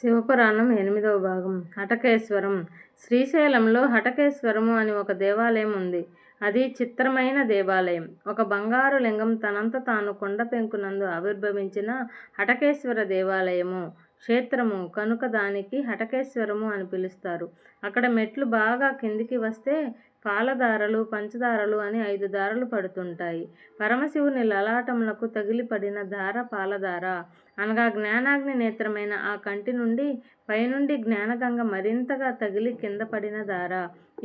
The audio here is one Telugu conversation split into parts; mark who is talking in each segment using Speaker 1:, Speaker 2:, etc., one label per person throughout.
Speaker 1: శివపురాణం 8వ భాగం హటకేశ్వరం. శ్రీశైలంలో హటకేశ్వరము అని ఒక దేవాలయం ఉంది. అది చిత్రమైన దేవాలయం. ఒక బంగారు లింగం తనంత తాను కొండ పెంకునందు ఆవిర్భవించిన హటకేశ్వర దేవాలయము క్షేత్రము కనుక దానికి హటకేశ్వరము అని పిలుస్తారు. అక్కడ మెట్లు బాగా కిందికి వస్తే పాలదారలు, పంచదారలు అని 5 దారలు పడుతుంటాయి. పరమశివుని లలాటములకు తగిలి పడిన దార పాలదార అనగా జ్ఞానాగ్ని నేత్రమైన ఆ కంటి నుండి పైనుండి జ్ఞానగంగ మరింతగా తగిలి కింద పడిన దార.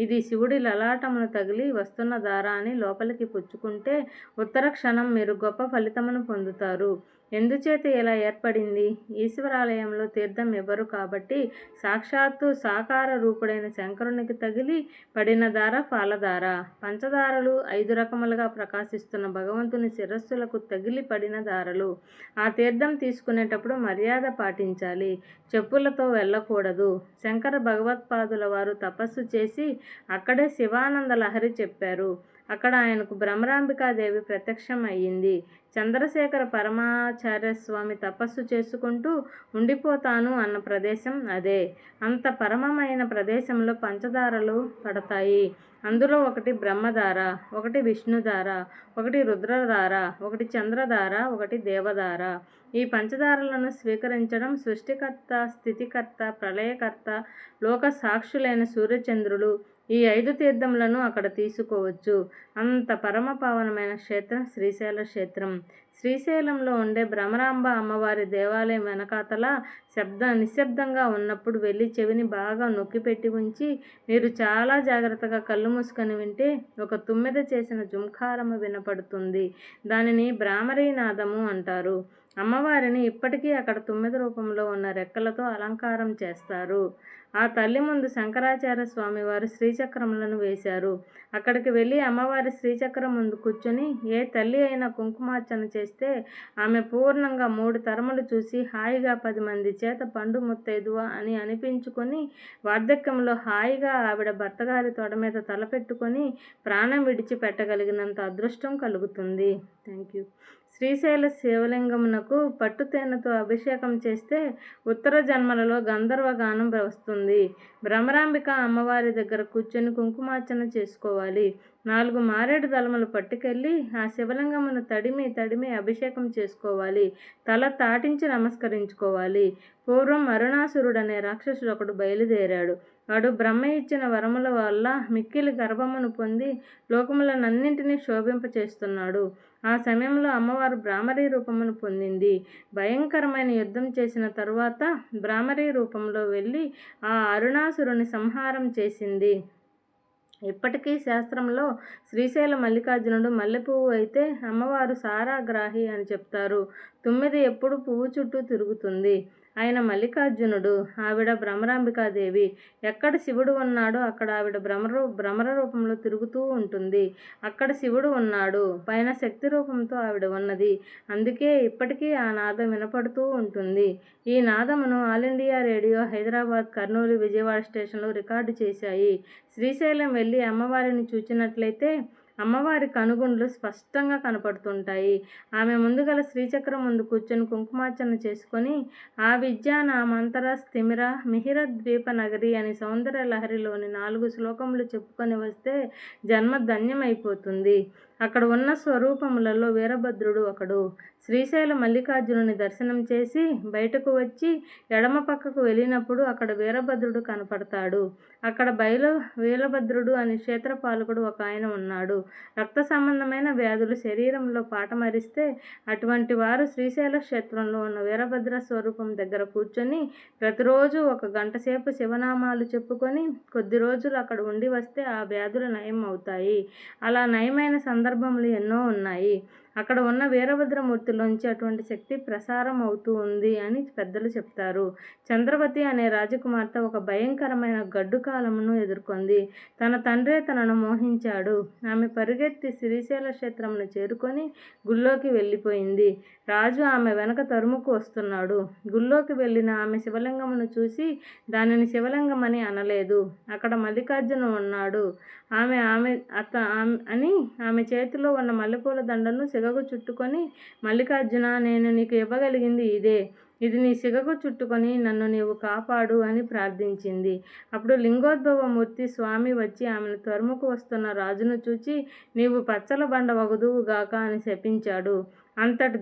Speaker 1: ఇది శివుడి లలాటమును తగిలి వస్తున్న దార అని లోపలికి పుచ్చుకుంటే ఉత్తర క్షణం మీరు గొప్ప ఫలితమును పొందుతారు. ఎందుచేత ఇలా ఏర్పడింది? ఈశ్వరాలయంలో తీర్థం ఇవ్వరు కాబట్టి సాక్షాత్తు సాకార రూపుడైన శంకరునికి తగిలి పడిన దార పాలదార. పంచదారలు 5 రకములుగా ప్రకాశిస్తున్న భగవంతుని శిరస్సులకు తగిలి పడిన దారలు. ఆ తీర్థం తీసుకునేటప్పుడు మర్యాద పాటించాలి. చెప్పులతో వెళ్ళకూడదు. శంకర భగవత్పాదుల వారు తపస్సు చేసి అక్కడే శివానంద లహరి చెప్పారు. అక్కడ ఆయనకు భ్రమరాంబికాదేవి ప్రత్యక్షం అయ్యింది. చంద్రశేఖర పరమాచార్య స్వామి తపస్సు చేసుకుంటూ ఉండిపోతాను అన్న ప్రదేశం అదే. అంత పరమమైన ప్రదేశంలో పంచదారలు పడతాయి. అందులో ఒకటి బ్రహ్మధార, ఒకటి విష్ణుధార, ఒకటి రుద్రధార, ఒకటి చంద్రధార, ఒకటి దేవధార. ఈ పంచదారలను స్వీకరించడం సృష్టికర్త, స్థితికర్త, ప్రళయకర్త, లోక సాక్షులైన సూర్యచంద్రులు ఈ 5 తీర్థములను అక్కడ తీసుకోవచ్చు. అంత పరమ పావనమైన క్షేత్రం శ్రీశైల క్షేత్రం. శ్రీశైలంలో ఉండే భ్రమరాంబ అమ్మవారి దేవాలయం వెనకాతల నిశ్శబ్దంగా ఉన్నప్పుడు వెళ్ళి చెవిని బాగా నొక్కిపెట్టి ఉంచి మీరు చాలా జాగ్రత్తగా కళ్ళు మూసుకొని వింటే ఒక తుమ్మెద చేసిన జుంకారము వినపడుతుంది. దానిని భ్రామరీనాదము అంటారు. అమ్మవారిని ఇప్పటికీ అక్కడ తుమ్మెద రూపంలో ఉన్న రెక్కలతో అలంకారం చేస్తారు. ఆ తల్లి ముందు శంకరాచార్య స్వామి వారు శ్రీచక్రములను వేశారు. అక్కడికి వెళ్ళి అమ్మవారి శ్రీచక్రం ముందు కూర్చొని ఏ తల్లి అయినా కుంకుమార్చన చేస్తే ఆమె పూర్ణంగా 3 తరములు చూసి హాయిగా 10 మంది చేత పండు ముత్తైదువ అని అనిపించుకొని వార్ధక్యంలో హాయిగా ఆవిడ భర్తగారి తొడ మీద తలపెట్టుకొని ప్రాణం విడిచిపెట్టగలిగినంత అదృష్టం కలుగుతుంది. Thank you. శ్రీశైల శివలింగమునకు పట్టుతేనెతో అభిషేకం చేస్తే ఉత్తర జన్మలలో గంధర్వగానం వస్తుంది. భ్రమరాంబిక అమ్మవారి దగ్గర కూర్చొని కుంకుమార్చన చేసుకోవాలి. 4 మారేడు దళములు పట్టుకెళ్ళి ఆ శివలింగమును తడిమి అభిషేకం చేసుకోవాలి. తల తాటించి నమస్కరించుకోవాలి. పూర్వం అరుణాసురుడనే రాక్షసుడు ఒకడు బయలుదేరాడు. వాడు బ్రహ్మ ఇచ్చిన వరముల వల్ల మిక్కిలి గర్భమును పొంది లోకములనన్నింటినీ శోభింపచేస్తున్నాడు. ఆ సమయంలో అమ్మవారు భ్రామరీ రూపమును పొందింది. భయంకరమైన యుద్ధం చేసిన తరువాత భ్రామరీ రూపంలో వెళ్ళి ఆ అరుణాసురుని సంహారం చేసింది. ఇప్పటికీ శాస్త్రంలో శ్రీశైల మల్లికార్జునుడు మల్లెపువ్వు అయితే అమ్మవారు సారాగ్రాహి అని చెప్తారు. 9 ఎప్పుడు పువ్వు చుట్టూ తిరుగుతుంది. ఆయన మల్లికార్జునుడు, ఆవిడ భ్రమరాంబికాదేవి. ఎక్కడ శివుడు ఉన్నాడో అక్కడ ఆవిడ భ్రమర రూపంలో తిరుగుతూ ఉంటుంది. అక్కడ శివుడు ఉన్నాడు, పైన శక్తి రూపంతో ఆవిడ ఉన్నది. అందుకే ఇప్పటికీ ఆ నాదం వినపడుతూ ఉంటుంది. ఈ నాదమును all India radio Hyderabad, Kurnool, Vijayawada స్టేషన్లు రికార్డు చేశాయి. శ్రీశైలం వెళ్ళి అమ్మవారిని చూచినట్లయితే అమ్మవారి కనుగుండ్లు స్పష్టంగా కనపడుతుంటాయి. ఆమె ముందు గల శ్రీచక్రం ముందు కూర్చొని కుంకుమార్చన చేసుకొని ఆ విద్య నా మంతర స్థిమిర మిహిర ద్వీప నగరి అని సౌందర్య లహరిలోని 4 శ్లోకములు చెప్పుకొని వస్తే జన్మ ధన్యమైపోతుంది. అక్కడ ఉన్న స్వరూపములలో వీరభద్రుడు ఒకడు. శ్రీశైల మల్లికార్జునుని దర్శనం చేసి బయటకు వచ్చి ఎడమ పక్కకు వెళ్ళినప్పుడు అక్కడ వీరభద్రుడు కనపడతాడు. అక్కడ వీరభద్రుడు అని క్షేత్రపాలకుడు ఒక ఆయన ఉన్నాడు. రక్త సంబంధమైన వ్యాధులు శరీరంలో పాటమరిస్తే అటువంటి వారు శ్రీశైల క్షేత్రంలో ఉన్న వీరభద్ర స్వరూపం దగ్గర కూర్చొని ప్రతిరోజు 1 గంట సేపు శివనామాలు చెప్పుకొని కొద్ది రోజులు అక్కడ ఉండి వస్తే ఆ వ్యాధులు నయం అవుతాయి. అలా నయమైన సందర్భములు ఎన్నో ఉన్నాయి. అక్కడ ఉన్న వీరభద్రమూర్తిలోంచి అటువంటి శక్తి ప్రసారం అవుతూ ఉంది అని పెద్దలు చెప్తారు. చంద్రవతి అనే రాజకుమార్తె ఒక భయంకరమైన గడ్డు కాలమును ఎదుర్కొంది. తన తండ్రే తనను మోహించాడు. ఆమె పరుగెత్తి శ్రీశైల క్షేత్రమును చేరుకొని గుళ్ళోకి వెళ్ళిపోయింది. రాజు ఆమె వెనక తరుముకు వస్తున్నాడు. గుళ్ళోకి వెళ్ళిన ఆమె శివలింగమును చూసి దానిని శివలింగమని అనలేదు. అక్కడ మల్లికార్జును ఉన్నాడు. ఆమె చేతిలో ఉన్న మల్లెపూల దండను సిగకు చుట్టుకొని, మల్లికార్జున, నేను నీకు ఇవ్వగలిగింది ఇదే. ఇది నీ సిగకు చుట్టుకొని నన్ను నీవు కాపాడు అని ప్రార్థించింది. అప్పుడు లింగోద్భవమూర్తి స్వామి వచ్చి ఆమెను తరుముకు వస్తున్న రాజును చూచి, నీవు పచ్చల బండ వగుదువుగాక అని శపించాడు. అంతటి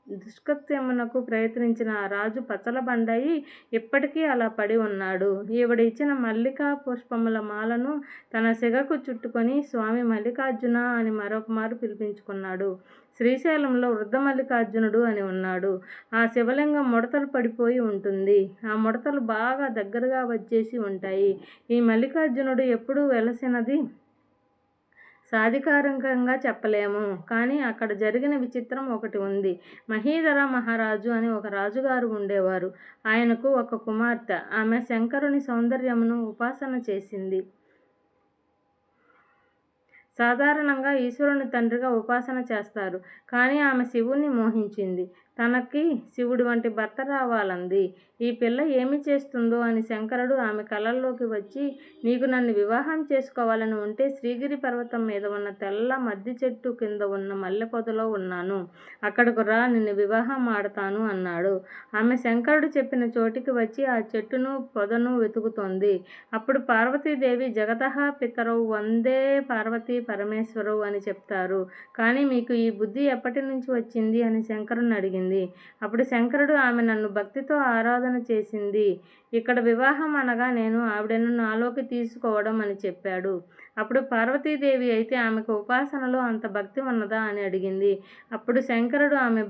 Speaker 1: దుష్కృత్యమునకు ప్రయత్నించిన ఆ రాజు పచ్చలబండయి ఇప్పటికీ అలా పడి ఉన్నాడు. ఈవిడ ఇచ్చిన మల్లికా పుష్పముల మాలను తన సిగకు చుట్టుకొని స్వామి మల్లికార్జున అని మరొక మారు పిలిపించుకున్నాడు. శ్రీశైలంలో వృద్ధ మల్లికార్జునుడు అని ఉన్నాడు. ఆ శివలింగం ముడతలు పడిపోయి ఉంటుంది. ఆ ముడతలు బాగా దగ్గరగా వచ్చేసి ఉంటాయి. ఈ మల్లికార్జునుడు ఎప్పుడు వెలసినది సాధికారికంగా చెప్పలేము. కానీ అక్కడ జరిగిన విచిత్రం ఒకటి ఉంది. మహీధర మహారాజు అని ఒక రాజుగారు ఉండేవారు. ఆయనకు ఒక కుమార్తె. ఆమె శంకరుని సౌందర్యమును ఉపాసన చేసింది. సాధారణంగా ఈశ్వరుని తండ్రిగా ఉపాసన చేస్తారు. కానీ ఆమె శివుణ్ణి మోహించింది. తనకి శివుడి వంటి భర్త రావాలంది. ఈ పిల్ల ఏమి చేస్తుందో అని శంకరుడు ఆమె కలల్లోకి వచ్చి, నీకు నన్ను వివాహం చేసుకోవాలని ఉంటే శ్రీగిరి పర్వతం మీద ఉన్న తెల్ల మద్ది చెట్టు కింద ఉన్న మల్లె పొదలో ఉన్నాను, అక్కడకు రా, నిన్ను వివాహం ఆడతాను అన్నాడు. ఆమె శంకరుడు చెప్పిన చోటికి వచ్చి ఆ చెట్టును పొదను వెతుకుతోంది. అప్పుడు పార్వతీదేవి జగతః పితరౌ వందే పార్వతీ పరమేశ్వరవు అని చెప్తారు. కానీ మీకు ఈ బుద్ధి ఎప్పటి నుంచి వచ్చింది అని శంకరుని అడిగింది. అప్పుడు శంకరుడు, ఆమె నన్ను భక్తితో ఆరాధన చేసింది. ఇక్కడ వివాహం అనగా నేను ఆవిడను నాలోకి తీసుకోవడం అని చెప్పాడు. అప్పుడు పార్వతీదేవి, అయితే ఆమెకు ఉపాసనలో అంత భక్తి ఉన్నదా అని అడిగింది. అప్పుడు శంకరుడు, ఆమె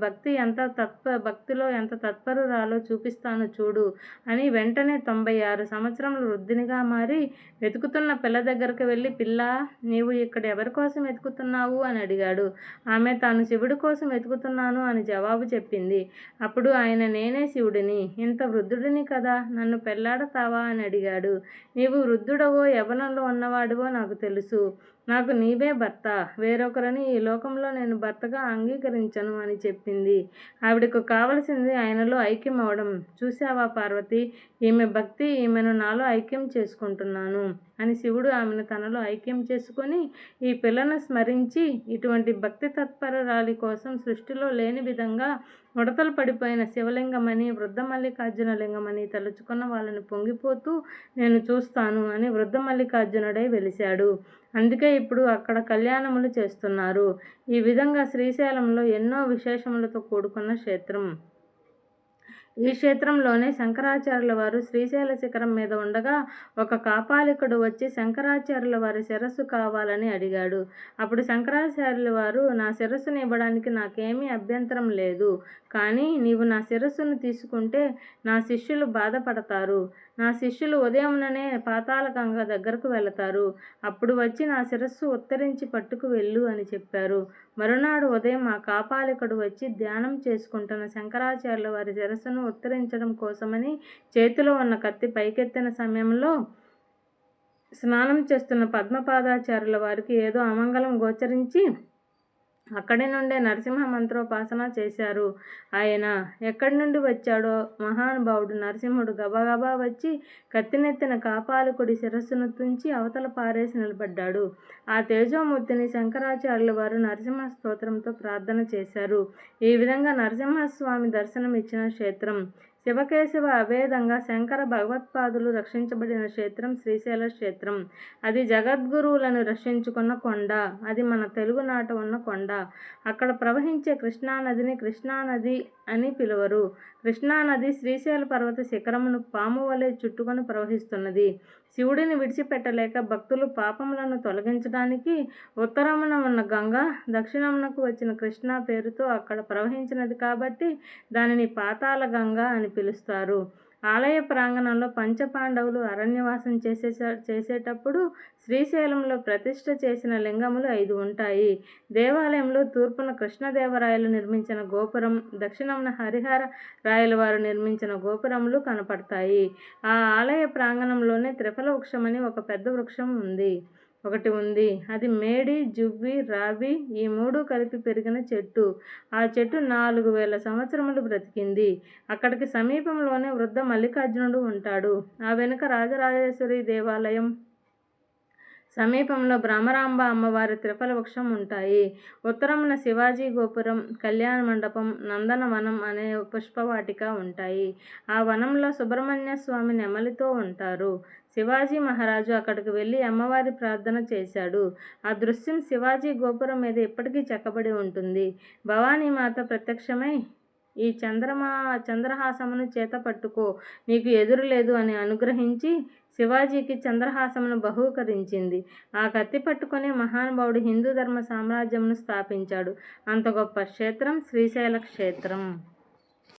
Speaker 1: భక్తిలో ఎంత తత్పరురాలో చూపిస్తాను చూడు అని వెంటనే 96 సంవత్సరములు వృద్ధినిగా మారి వెతుకుతున్న పిల్ల దగ్గరకు వెళ్ళి, పిల్లా, నీవు ఇక్కడ ఎవరి కోసం వెతుకుతున్నావు అని అడిగాడు. ఆమె తాను శివుడి కోసం వెతుకుతున్నాను అని జవాబు చెప్పింది. అప్పుడు ఆయన, నేనే శివుడిని, ఇంత వృద్ధుడిని కదా, నన్ను పెళ్లాడతావా అని అడిగాడు. నీవు వృద్ధుడవో యవ్వనంలో ఉన్నవాడివో నాకు తెలుసు. నాకు నీవే భర్త, వేరొకరిని ఈ లోకంలో నేను భర్తగా అంగీకరించను అని చెప్పింది. ఆవిడకు కావలసింది ఆయనలో ఐక్యం అవడం. చూశావా పార్వతి, ఈమె భక్తి, ఈమెను నాలో ఐక్యం చేసుకుంటున్నాను అని శివుడు ఆమెను తనలో ఐక్యం చేసుకొని ఈ పిల్లను స్మరించి, ఇటువంటి భక్తి తత్పరురాలి కోసం సృష్టిలో లేని విధంగా ముడతలు పడిపోయిన శివలింగమని, వృద్ధ మల్లికార్జున లింగమని తలుచుకున్న వాళ్ళని పొంగిపోతూ నేను చూస్తాను అని వృద్ధ మల్లికార్జునుడై వెలిశాడు. అందుకే ఇప్పుడు అక్కడ కళ్యాణములు చేస్తున్నారు. ఈ విధంగా శ్రీశైలంలో ఎన్నో విశేషములతో కూడుకున్న క్షేత్రం. ఈ క్షేత్రంలోనే శంకరాచార్యుల వారు శ్రీశైల శిఖరం మీద ఉండగా ఒక కాపాలికుడు వచ్చి శంకరాచార్యుల వారి శిరస్సు కావాలని అడిగాడు. అప్పుడు శంకరాచార్యుల వారు, నా శిరస్సును ఇవ్వడానికి నాకేమీ అభ్యంతరం లేదు, కానీ నీవు నా శిరస్సును తీసుకుంటే నా శిష్యులు బాధపడతారు. నా శిష్యులు ఉదయముననే పాతాళగంగ దగ్గరకు వెళతారు. అప్పుడు వచ్చి నా శిరస్సు ఉత్తరించి పట్టుకు వెళ్ళు అని చెప్పారు. మరునాడు ఉదయం ఆ కాపాలికుడు వచ్చి ధ్యానం చేసుకుంటున్న శంకరాచార్యుల వారి శిరస్సును ఉత్తరించడం కోసమని చేతిలో ఉన్న కత్తి పైకెత్తిన సమయంలో స్నానం చేస్తున్న పద్మపాదాచార్యుల వారికి ఏదో అమంగళం గోచరించి అక్కడి నుండే నరసింహ మంత్రోపాసన చేశారు. ఆయన ఎక్కడి నుండి వచ్చాడో మహానుభావుడు నరసింహుడు గబగబా వచ్చి కత్తినెత్తిన కాపాలికుడి శిరస్సును తుంచి అవతల పారేసి నిలబడ్డాడు. ఆ తేజోమూర్తిని శంకరాచార్యుల వారు నరసింహ స్తోత్రంతో ప్రార్థన చేశారు. ఈ విధంగా నరసింహస్వామి దర్శనం ఇచ్చిన క్షేత్రం. శివకేశవ అభేదంగా శంకర భగవత్పాదులు రక్షించబడిన క్షేత్రం శ్రీశైల క్షేత్రం. అది జగద్గురువులను రక్షించుకున్న కొండ. అది మన తెలుగునాట ఉన్న కొండ. అక్కడ ప్రవహించే కృష్ణానదిని కృష్ణానది అని పిలువరు. కృష్ణానది శ్రీశైల పర్వత శిఖరమును పాము వలె చుట్టుకొని ప్రవహిస్తున్నది. శివుడిని విడిచిపెట్టలేక భక్తులు పాపములను తొలగించడానికి ఉత్తరమున ఉన్న గంగా, దక్షిణమునకు వచ్చిన కృష్ణ పేరుతో అక్కడ ప్రవహించినది కాబట్టి దానిని పాతాళ గంగా అని పిలుస్తారు. ఆలయ ప్రాంగణంలో పంచపాండవులు అరణ్యవాసం చేసేటప్పుడు శ్రీశైలంలో ప్రతిష్ఠ చేసిన లింగములు 5 ఉంటాయి. దేవాలయంలో తూర్పున కృష్ణదేవరాయలు నిర్మించిన గోపురం, దక్షిణమున హరిహర రాయల వారు నిర్మించిన గోపురములు కనపడతాయి. ఆ ఆలయ ప్రాంగణంలోనే త్రిఫల వృక్షమని ఒక పెద్ద వృక్షం ఒకటి ఉంది. అది మేడి, జువ్వి, రావి ఈ 3 కలిపి పెరిగిన చెట్టు. ఆ చెట్టు 4000 సంవత్సరములు బ్రతికింది. అక్కడికి సమీపంలోనే వృద్ధ మల్లికార్జునుడు ఉంటాడు. ఆ వెనుక రాజరాజేశ్వరి దేవాలయం, సమీపంలో భ్రమరాంబ అమ్మవారి త్రిఫల వృక్షం ఉంటాయి. ఉత్తరమున శివాజీ గోపురం, కళ్యాణ మండపం, నందనవనం అనే పుష్పవాటిక ఉంటాయి. ఆ వనంలో సుబ్రహ్మణ్య స్వామి నెమలితో ఉంటారు. శివాజీ మహారాజు అక్కడికి వెళ్ళి అమ్మవారి ప్రార్థన చేశాడు. ఆ దృశ్యం శివాజీ గోపురం మీద ఇప్పటికీ చెక్కబడి ఉంటుంది. భవానీమాత ప్రత్యక్షమై, ఈ చంద్రహాసమును చేత పట్టుకో, నీకు ఎదురు లేదు అని అనుగ్రహించి శివాజీకి చంద్రహాసమును బహూకరించింది. ఆ కత్తి పట్టుకునే మహానుభావుడు హిందూ ధర్మ సామ్రాజ్యమును స్థాపించాడు. అంత గొప్ప క్షేత్రం శ్రీశైల క్షేత్రం.